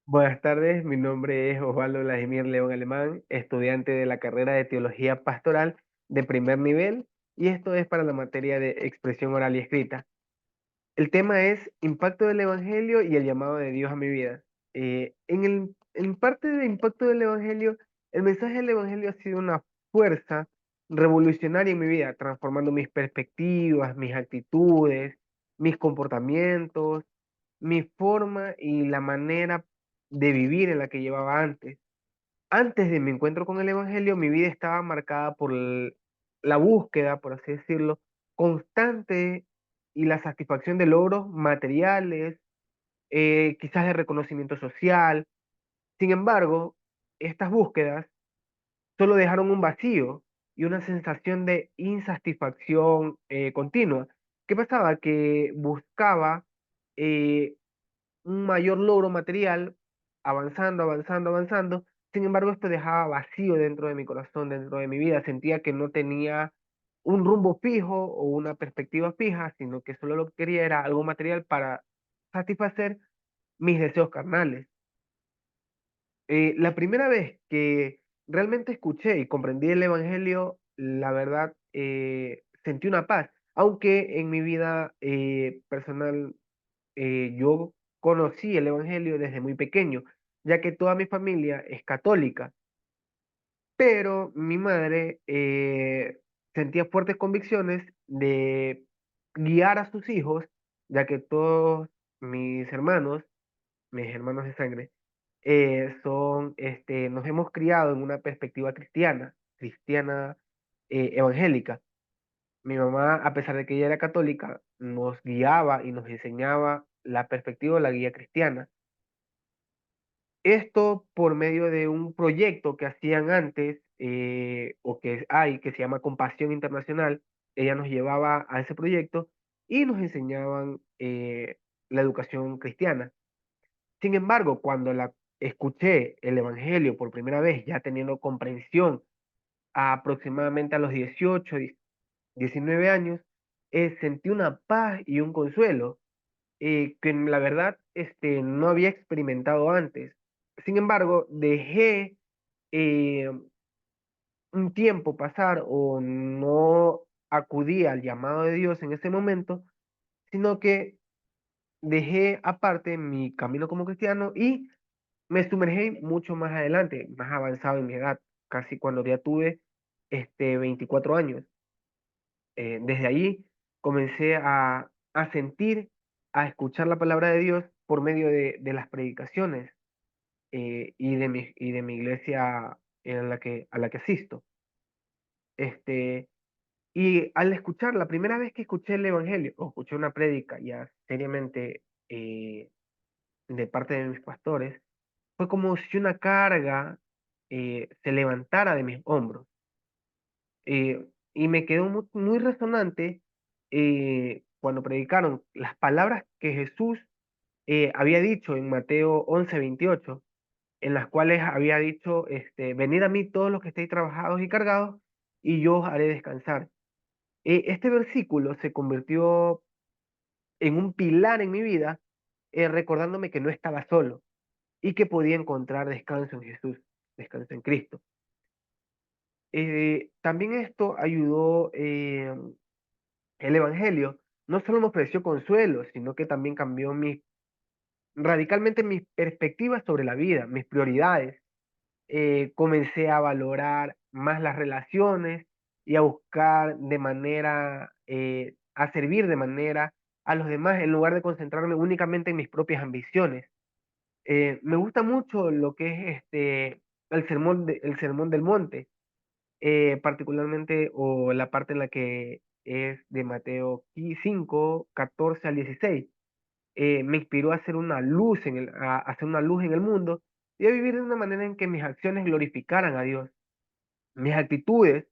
Buenas tardes, mi nombre es Osvaldo Vladimir León Alemán, estudiante de la carrera de Teología Pastoral de primer nivel, y esto es para la materia de expresión oral y escrita. El tema es impacto del Evangelio y el llamado de Dios a mi vida. En parte del impacto del Evangelio, el mensaje del Evangelio ha sido una fuerza revolucionaria en mi vida, transformando mis perspectivas, mis actitudes, mis comportamientos, mi forma y la manera de vivir en la que llevaba antes. Antes de mi encuentro con el Evangelio, mi vida estaba marcada por la búsqueda, por así decirlo, constante y la satisfacción de logros materiales, quizás de reconocimiento social. Sin embargo, estas búsquedas solo dejaron un vacío y una sensación de insatisfacción continua. ¿Qué pasaba? Que buscaba eh, un mayor logro material, avanzando, avanzando, avanzando. Sin embargo, esto dejaba vacío dentro de mi corazón, dentro de mi vida. Sentía que no tenía un rumbo fijo o una perspectiva fija, sino que solo lo que quería era algo material para satisfacer mis deseos carnales. La primera vez que realmente escuché y comprendí el Evangelio, la verdad, sentí una paz, aunque en mi vida personal yo conocí el Evangelio desde muy pequeño, ya que toda mi familia es católica, pero mi madre sentía fuertes convicciones de guiar a sus hijos, ya que todos mis hermanos de sangre, nos hemos criado en una perspectiva cristiana evangélica. Mi mamá, a pesar de que ella era católica, nos guiaba y nos enseñaba la perspectiva de la guía cristiana. Esto por medio de un proyecto que hacían antes, o que hay, que se llama Compasión Internacional. Ella nos llevaba a ese proyecto y nos enseñaban la educación cristiana. Sin embargo, cuando escuché el Evangelio por primera vez, ya teniendo comprensión aproximadamente a los 19 años, sentí una paz y un consuelo que la verdad no había experimentado antes. Sin embargo, dejé eh, un tiempo pasar o no acudí al llamado de Dios en ese momento, sino que dejé aparte mi camino como cristiano y me sumergí mucho más adelante, más avanzado en mi edad, casi cuando ya tuve 24 años. Desde allí comencé a sentir, a escuchar la palabra de Dios por medio de las predicaciones y de mi iglesia a la que asisto. Este, y al escuchar, la primera vez que escuché el Evangelio, o escuché una prédica ya seriamente de parte de mis pastores, fue como si una carga se levantara de mis hombros. Y me quedó muy resonante cuando predicaron las palabras que Jesús había dicho en Mateo 11:28, en las cuales había dicho, venid a mí todos los que estéis trabajados y cargados, y yo os haré descansar. Este versículo se convirtió en un pilar en mi vida, recordándome que no estaba solo y que podía encontrar descanso en Jesús, descanso en Cristo. También esto ayudó, el Evangelio no solo me ofreció consuelo, sino que también cambió radicalmente mis perspectivas sobre la vida, mis prioridades. Comencé a valorar más las relaciones y a buscar a servir de manera a los demás en lugar de concentrarme únicamente en mis propias ambiciones. Me gusta mucho lo que es el sermón del monte, particularmente, o la parte en la que es de Mateo 5, 14 al 16. Me inspiró a hacer una luz a hacer una luz en el mundo y a vivir de una manera en que mis acciones glorificaran a Dios. Mis actitudes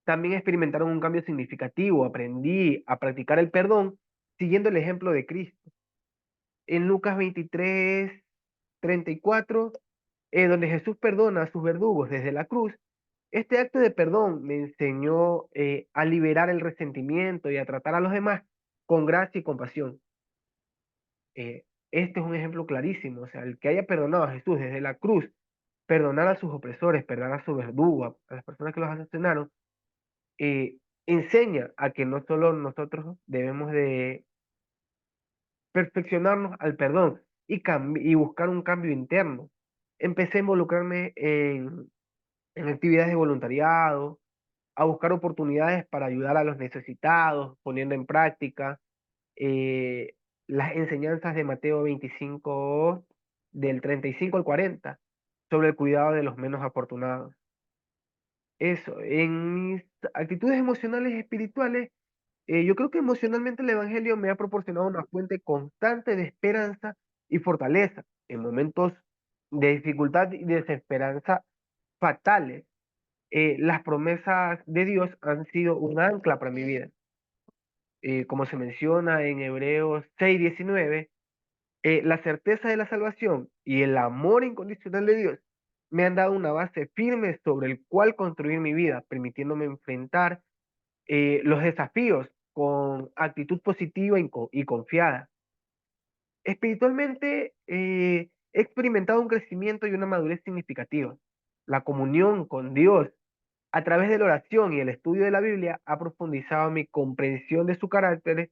también experimentaron un cambio significativo. Aprendí a practicar el perdón siguiendo el ejemplo de Cristo. En Lucas 23:34, donde Jesús perdona a sus verdugos desde la cruz, este acto de perdón me enseñó a liberar el resentimiento y a tratar a los demás con gracia y compasión. Eh, este es un ejemplo clarísimo, o sea, el que haya perdonado a Jesús desde la cruz, perdonar a sus opresores, perdonar a su verdugo, a las personas que los asesinaron, eh, enseña a que no solo nosotros debemos de perfeccionarnos al perdón y buscar un cambio interno. Empecé a involucrarme en actividades de voluntariado, a buscar oportunidades para ayudar a los necesitados, poniendo en práctica eh, las enseñanzas de Mateo 25, del 35 al 40, sobre el cuidado de los menos afortunados. Eso, en mis actitudes emocionales y espirituales, yo creo que emocionalmente el Evangelio me ha proporcionado una fuente constante de esperanza y fortaleza en momentos de dificultad y desesperanza fatales. Las promesas de Dios han sido un ancla para mi vida. Como se menciona en Hebreos 6:19, la certeza de la salvación y el amor incondicional de Dios me han dado una base firme sobre el cual construir mi vida, permitiéndome enfrentar los desafíos con actitud positiva y confiada. Espiritualmente, he experimentado un crecimiento y una madurez significativa. La comunión con Dios a través de la oración y el estudio de la Biblia ha profundizado mi comprensión de su carácter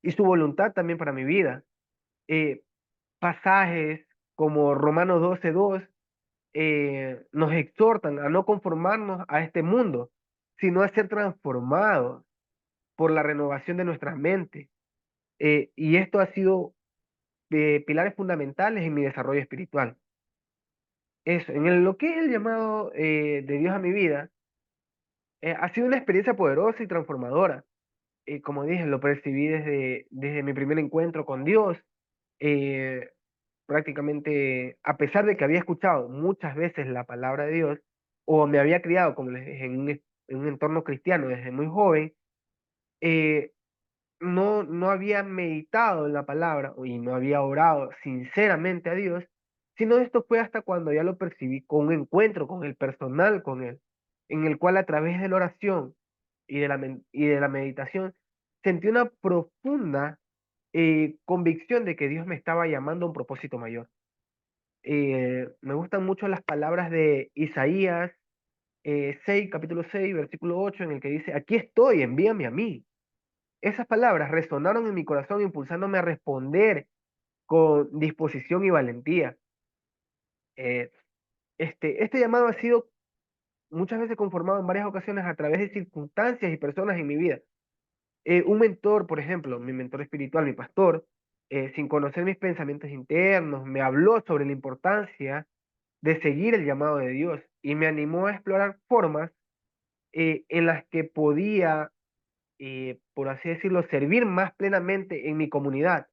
y su voluntad también para mi vida. Eh, Pasajes como Romanos 12:2 nos exhortan a no conformarnos a este mundo, sino a ser transformados por la renovación de nuestras mentes. Y esto ha sido pilares fundamentales en mi desarrollo espiritual. Eso, lo que es el llamado de Dios a mi vida, ha sido una experiencia poderosa y transformadora. Como dije, lo percibí desde mi primer encuentro con Dios. eh, Prácticamente, a pesar de que había escuchado muchas veces la palabra de Dios, o me había criado, como les dije, en un entorno cristiano desde muy joven, eh, no había meditado en la palabra y no había orado sinceramente a Dios, sino esto fue hasta cuando ya lo percibí con un encuentro con el personal con Él, en el cual a través de la oración y de la meditación sentí una profunda convicción de que Dios me estaba llamando a un propósito mayor. Me gustan mucho las palabras de Isaías 6, capítulo 6, versículo 8, en el que dice, aquí estoy, envíame a mí. Esas palabras resonaron en mi corazón, impulsándome a responder con disposición y valentía. Eh, este llamado ha sido muchas veces conformado en varias ocasiones a través de circunstancias y personas en mi vida. Un mentor, por ejemplo, mi mentor espiritual, mi pastor, sin conocer mis pensamientos internos, me habló sobre la importancia de seguir el llamado de Dios y me animó a explorar formas en las que podía, por así decirlo, servir más plenamente en mi comunidad.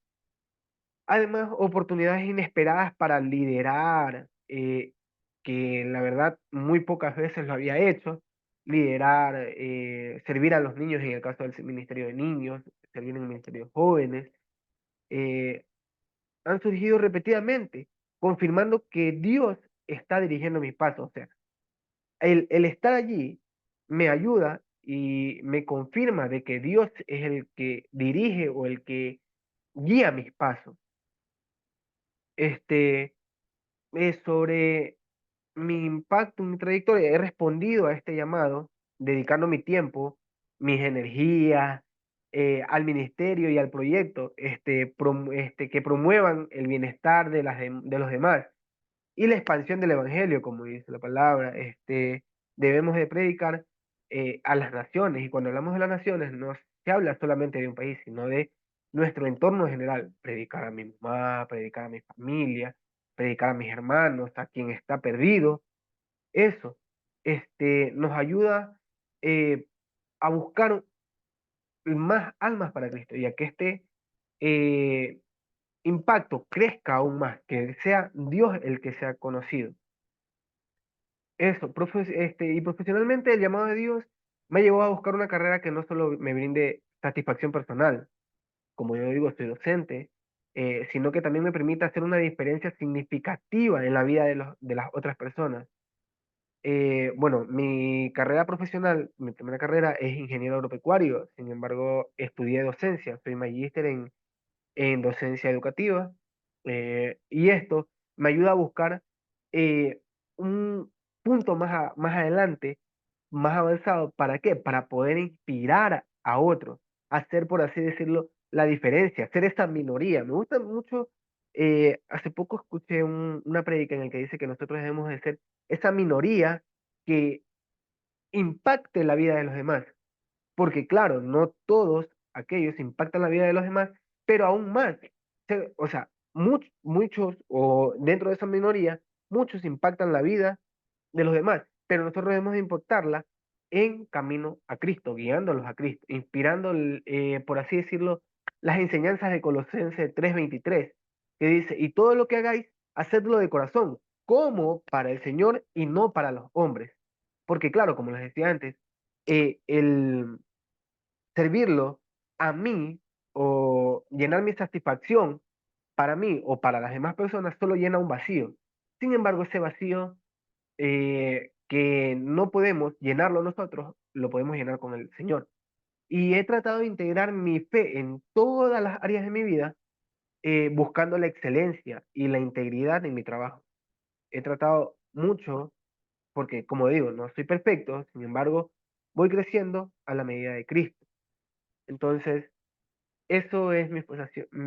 Además, oportunidades inesperadas para liderar, que la verdad muy pocas veces lo había hecho. Liderar, servir a los niños en el caso del ministerio de niños, servir en el ministerio de jóvenes, eh, han surgido repetidamente, confirmando que Dios está dirigiendo mis pasos. O sea, el estar allí me ayuda y me confirma de que Dios es el que dirige o el que guía mis pasos. Este, Sobre mi impacto, mi trayectoria, he respondido a este llamado, dedicando mi tiempo, mis energías, al ministerio y al proyecto, que promuevan el bienestar de los demás y la expansión del evangelio, como dice la palabra. Debemos de predicar a las naciones, y cuando hablamos de las naciones no se habla solamente de un país, sino de nuestro entorno general. Predicar a mi mamá, predicar a mi familia, predicar a mis hermanos, a quien está perdido. Eso nos ayuda eh, a buscar más almas para Cristo y a que eh, impacto crezca aún más, que sea Dios el que sea conocido. Eso, y profesionalmente el llamado de Dios me llevó a buscar una carrera que no solo me brinde satisfacción personal, como yo digo, soy docente, sino que también me permita hacer una diferencia significativa en la vida de las otras personas. Bueno, mi carrera profesional, mi primera carrera es ingeniero agropecuario, sin embargo, estudié docencia, soy magíster en docencia educativa. Y esto me ayuda a buscar un punto más adelante, más avanzado. ¿Para qué? Para poder inspirar a otros, hacer, por así decirlo, la diferencia, ser esa minoría. Me gusta mucho, hace poco escuché una prédica en la que dice que nosotros debemos de ser esa minoría que impacte la vida de los demás. Porque claro, no todos aquellos impactan la vida de los demás, pero aún más, o sea, muchos, o dentro de esa minoría, muchos impactan la vida de los demás, pero nosotros debemos de importarla en camino a Cristo, guiándolos a Cristo, inspirando, por así decirlo, las enseñanzas de Colosenses 3:23, que dice, y todo lo que hagáis, hacedlo de corazón, como para el Señor y no para los hombres. Porque claro, como les decía antes, el servirlo a mí o llenar mi satisfacción para mí o para las demás personas solo llena un vacío. Sin embargo, ese vacío que no podemos llenarlo nosotros, lo podemos llenar con el Señor. Y he tratado de integrar mi fe en todas las áreas de mi vida, buscando la excelencia y la integridad en mi trabajo. He tratado mucho, porque como digo, no soy perfecto, sin embargo, voy creciendo a la medida de Cristo. Entonces, eso es mi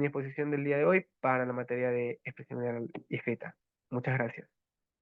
exposición del día de hoy para la materia de expresión oral y escrita. Muchas gracias.